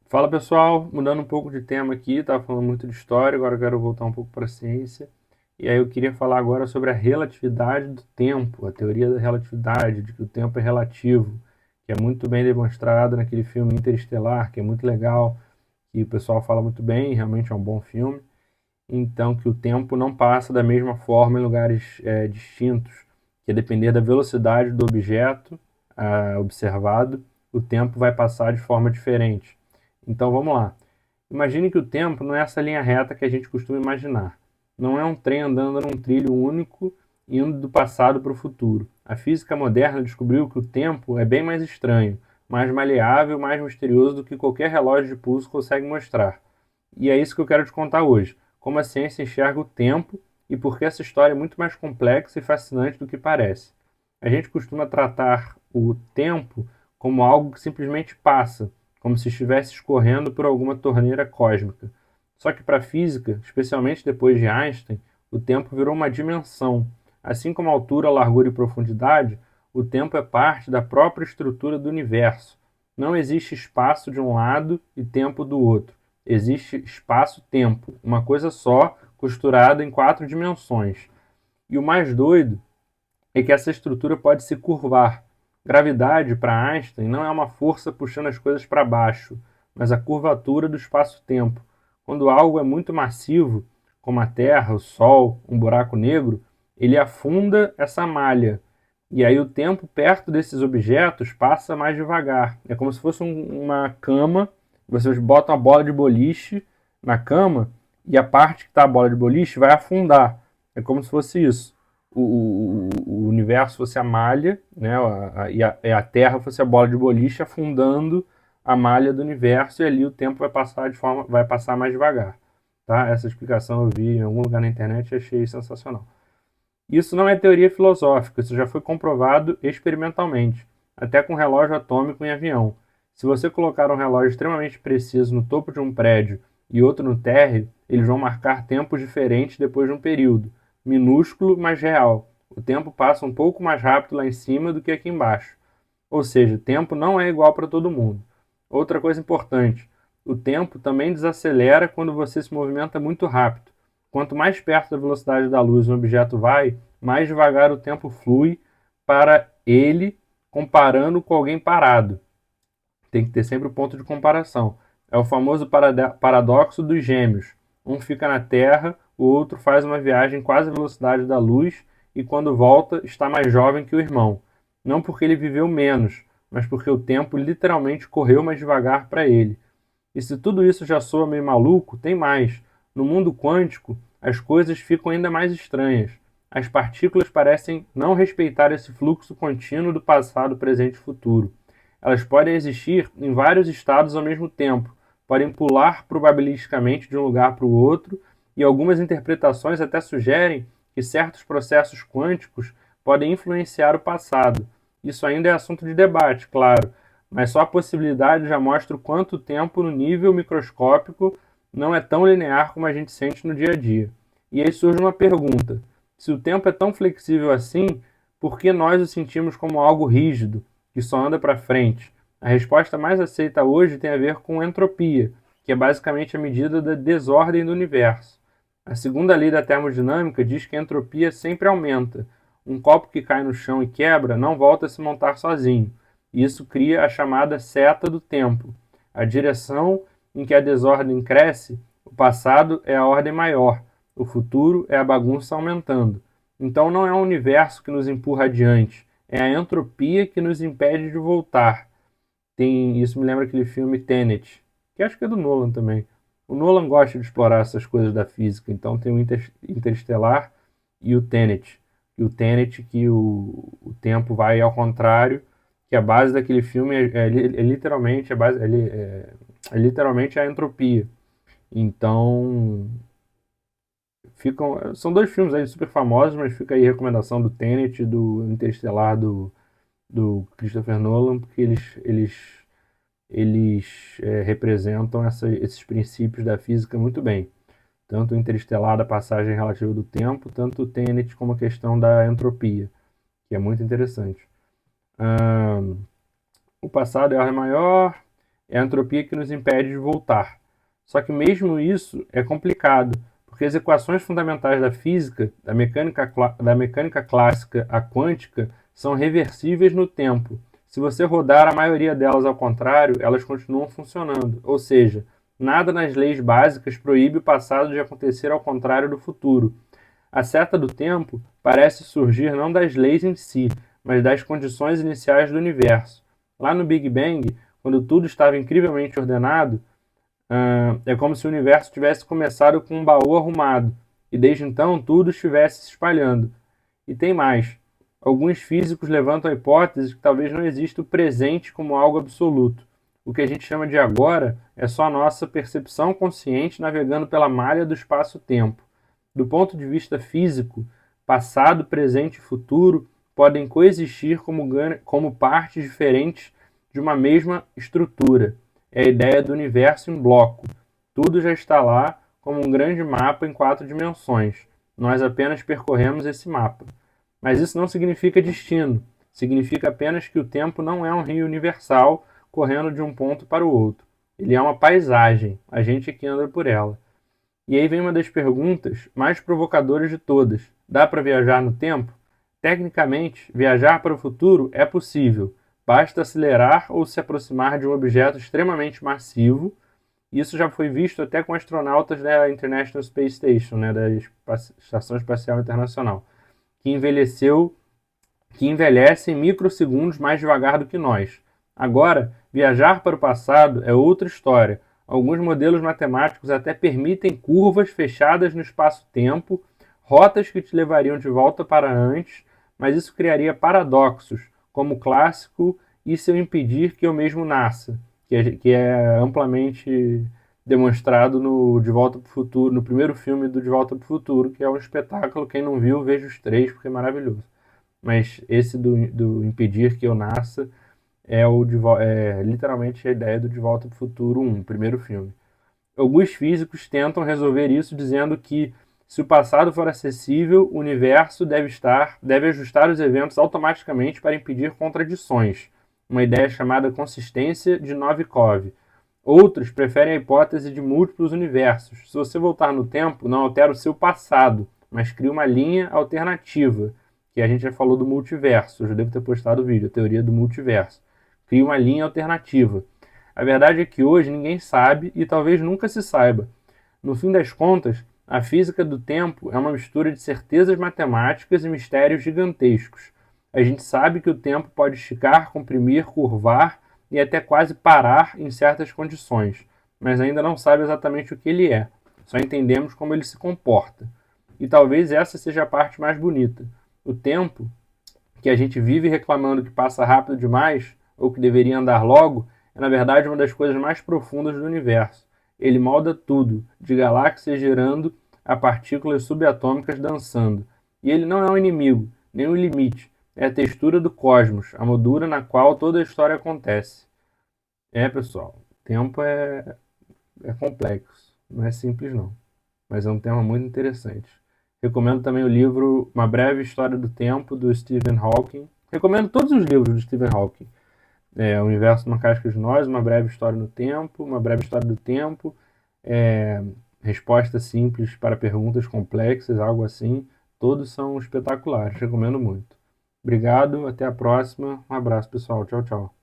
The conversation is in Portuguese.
Fala pessoal, mudando um pouco de tema aqui, tava falando muito de história, agora eu quero voltar um pouco para a ciência. E aí eu queria falar agora sobre a relatividade do tempo, a teoria da relatividade, de que o tempo é relativo, que é muito bem demonstrado naquele filme Interestelar, que é muito legal, que o pessoal fala muito bem, realmente é um bom filme. Então, que o tempo não passa da mesma forma em lugares distintos, que a depender da velocidade do objeto observado, o tempo vai passar de forma diferente. Então, vamos lá. Imagine que o tempo não é essa linha reta que a gente costuma imaginar. Não é um trem andando num trilho único, indo do passado para o futuro. A física moderna descobriu que o tempo é bem mais estranho, mais maleável, mais misterioso do que qualquer relógio de pulso consegue mostrar. E é isso que eu quero te contar hoje. Como a ciência enxerga o tempo e por que essa história é muito mais complexa e fascinante do que parece. A gente costuma tratar o tempo como algo que simplesmente passa, como se estivesse escorrendo por alguma torneira cósmica. Só que para a física, especialmente depois de Einstein, o tempo virou uma dimensão. Assim como altura, largura e profundidade, o tempo é parte da própria estrutura do universo. Não existe espaço de um lado e tempo do outro. Existe espaço-tempo, uma coisa só, costurada em 4 dimensões. E o mais doido é que essa estrutura pode se curvar. Gravidade, para Einstein, não é uma força puxando as coisas para baixo, mas a curvatura do espaço-tempo. Quando algo é muito massivo, como a Terra, o Sol, um buraco negro, ele afunda essa malha. E aí o tempo perto desses objetos passa mais devagar. É como se fosse uma cama, você bota uma bola de boliche na cama e a parte que está a bola de boliche vai afundar. É como se fosse isso. O universo fosse a malha, né, a Terra fosse a bola de boliche afundando a malha do universo e ali o tempo vai passar mais devagar. Tá? Essa explicação eu vi em algum lugar na internet e achei sensacional. Isso não é teoria filosófica, isso já foi comprovado experimentalmente, até com relógio atômico em avião. Se você colocar um relógio extremamente preciso no topo de um prédio e outro no térreo, eles vão marcar tempos diferentes depois de um período, minúsculo, mas real. O tempo passa um pouco mais rápido lá em cima do que aqui embaixo. Ou seja, o tempo não é igual para todo mundo. Outra coisa importante: o tempo também desacelera quando você se movimenta muito rápido. Quanto mais perto da velocidade da luz um objeto vai, mais devagar o tempo flui para ele, comparando com alguém parado. Tem que ter sempre o ponto de comparação. É o famoso paradoxo dos gêmeos. Um fica na Terra, o outro faz uma viagem quase à velocidade da luz e, quando volta, está mais jovem que o irmão. Não porque ele viveu menos, mas porque o tempo literalmente correu mais devagar para ele. E se tudo isso já soa meio maluco, tem mais. No mundo quântico, as coisas ficam ainda mais estranhas. As partículas parecem não respeitar esse fluxo contínuo do passado, presente e futuro. Elas podem existir em vários estados ao mesmo tempo, podem pular probabilisticamente de um lugar para o outro, e algumas interpretações até sugerem que certos processos quânticos podem influenciar o passado. Isso ainda é assunto de debate, claro, mas só a possibilidade já mostra o quanto o tempo no nível microscópico não é tão linear como a gente sente no dia a dia. E aí surge uma pergunta: se o tempo é tão flexível assim, por que nós o sentimos como algo rígido, que só anda para frente? A resposta mais aceita hoje tem a ver com entropia, que é basicamente a medida da desordem do universo. A segunda lei da termodinâmica diz que a entropia sempre aumenta. Um copo que cai no chão e quebra não volta a se montar sozinho. Isso cria a chamada seta do tempo. A direção em que a desordem cresce, o passado é a ordem maior, o futuro é a bagunça aumentando. Então não é o universo que nos empurra adiante, é a entropia que nos impede de voltar. Isso me lembra aquele filme Tenet, que acho que é do Nolan também. O Nolan gosta de explorar essas coisas da física, então tem o Interestelar e o Tenet. E o Tenet que o tempo vai ao contrário, que a base daquele filme é literalmente é literalmente a entropia. Então, são dois filmes aí super famosos, mas fica aí a recomendação do Tenet e do Interestelar do Christopher Nolan, porque eles representam esses princípios da física muito bem. Tanto o Interestelar da passagem relativa do tempo, tanto o Tenet como a questão da entropia, que é muito interessante. O passado é a ordem maior, É a entropia que nos impede de voltar. Só que mesmo isso é complicado, porque as equações fundamentais da física, da mecânica clássica à quântica, são reversíveis no tempo. Se você rodar a maioria delas ao contrário, elas continuam funcionando. Ou seja, nada nas leis básicas proíbe o passado de acontecer ao contrário do futuro. A seta do tempo parece surgir não das leis em si, mas das condições iniciais do universo. Lá no Big Bang, quando tudo estava incrivelmente ordenado, é como se o universo tivesse começado com um baú arrumado, e desde então tudo estivesse se espalhando. E tem mais. Alguns físicos levantam a hipótese que talvez não exista o presente como algo absoluto. O que a gente chama de agora é só a nossa percepção consciente navegando pela malha do espaço-tempo. Do ponto de vista físico, passado, presente e futuro podem coexistir como partes diferentes de uma mesma estrutura. É a ideia do universo em bloco. Tudo já está lá como um grande mapa em 4 dimensões. Nós apenas percorremos esse mapa. Mas isso não significa destino. Significa apenas que o tempo não é um rio universal correndo de um ponto para o outro. Ele é uma paisagem, a gente é que anda por ela. E aí vem uma das perguntas mais provocadoras de todas: dá para viajar no tempo? Tecnicamente, viajar para o futuro é possível. Basta acelerar ou se aproximar de um objeto extremamente massivo. Isso já foi visto até com astronautas da International Space Station, né, da Estação Espacial Internacional, que envelhece em microsegundos mais devagar do que nós. Agora, viajar para o passado é outra história. Alguns modelos matemáticos até permitem curvas fechadas no espaço-tempo, rotas que te levariam de volta para antes, mas isso criaria paradoxos, como o clássico "e se eu impedir que eu mesmo nasça", que é amplamente demonstrado no De Volta para o Futuro, no primeiro filme do De Volta para o Futuro, que é um espetáculo. Quem não viu, veja os três, porque é maravilhoso. Mas esse do impedir que eu nasça é literalmente a ideia do De Volta para o Futuro 1, primeiro filme. Alguns físicos tentam resolver isso dizendo que, se o passado for acessível, o universo deve ajustar os eventos automaticamente para impedir contradições, uma ideia chamada consistência de Novikov. Outros preferem a hipótese de múltiplos universos. Se você voltar no tempo, não altera o seu passado, mas cria uma linha alternativa, que a gente já falou do multiverso. Eu já devo ter postado o vídeo, a teoria do multiverso. Cria uma linha alternativa. A verdade é que hoje ninguém sabe e talvez nunca se saiba. No fim das contas, a física do tempo é uma mistura de certezas matemáticas e mistérios gigantescos. A gente sabe que o tempo pode esticar, comprimir, curvar e até quase parar em certas condições, mas ainda não sabe exatamente o que ele é. Só entendemos como ele se comporta. E talvez essa seja a parte mais bonita. O tempo, que a gente vive reclamando que passa rápido demais, ou que deveria andar logo, é na verdade uma das coisas mais profundas do universo. Ele molda tudo, de galáxias girando a partículas subatômicas dançando. E ele não é um inimigo, nem um limite. É a textura do cosmos, a moldura na qual toda a história acontece. Pessoal, tempo é complexo, não é simples não, mas é um tema muito interessante. Recomendo também o livro Uma Breve História do Tempo, do Stephen Hawking. Recomendo todos os livros do Stephen Hawking. O Universo numa Casca de Nós, Uma Breve História no Tempo, Uma Breve História do Tempo, Respostas Simples para Perguntas Complexas, algo assim. Todos são espetaculares, recomendo muito. Obrigado, até a próxima. Um abraço, pessoal. Tchau, tchau.